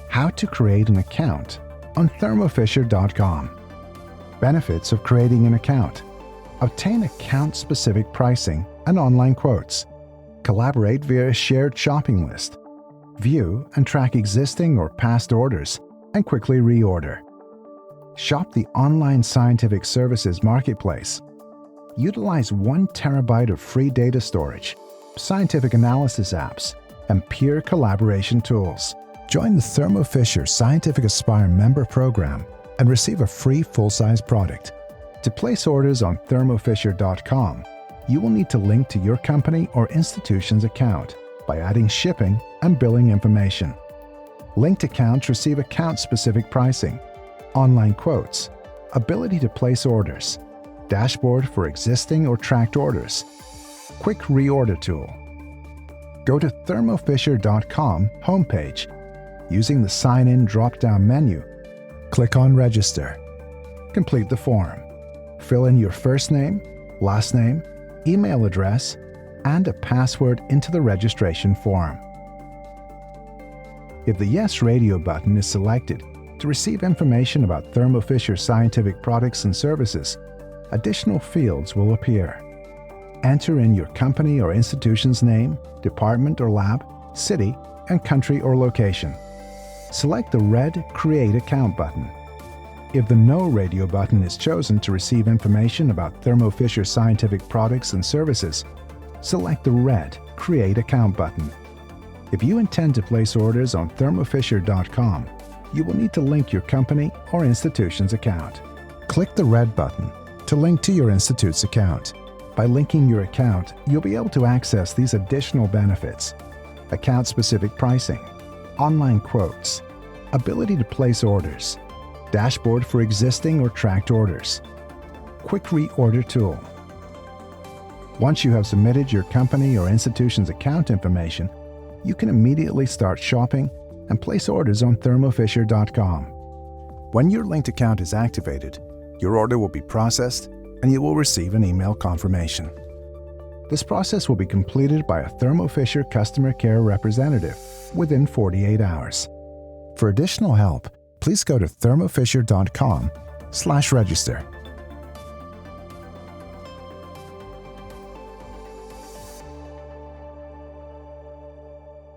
How to create an account on thermofisher.com. Benefits of creating an account. Obtain account-specific pricing and online quotes. Collaborate via a shared shopping list. View and track existing or past orders and quickly reorder. Shop the online scientific services marketplace. Utilize 1 terabyte of free data storage, scientific analysis apps, and peer collaboration tools. Join the Thermo Fisher Scientific Aspire member program and receive a free full-size product. To place orders on thermofisher.com, you will need to link to your company or institution's account by adding shipping and billing information. Linked accounts receive account-specific pricing, online quotes, ability to place orders, dashboard for existing or tracked orders, quick reorder tool. Go to thermofisher.com homepage. Using the Sign In drop-down menu, click on Register. Complete the form. Fill in your first name, last name, email address, and a password into the registration form. If the Yes Radio button is selected to receive information about Thermo Fisher Scientific products and services, additional fields will appear. Enter in your company or institution's name, department or lab, city, and country or location. Select the red Create Account button. If the No Radio button is chosen to receive information about Thermo Fisher Scientific products and services, select the red Create Account button. If you intend to place orders on thermofisher.com, you will need to link your company or institution's account. Click the red button to link to your institute's account. By linking your account, you'll be able to access these additional benefits: account-specific pricing, online quotes, ability to place orders, dashboard for existing or tracked orders, quick reorder tool. Once you have submitted your company or institution's account information, you can immediately start shopping and place orders on thermofisher.com. When your linked account is activated, your order will be processed and you will receive an email confirmation. This process will be completed by a Thermo Fisher customer care representative within 48 hours. For additional help, please go to thermofisher.com/register.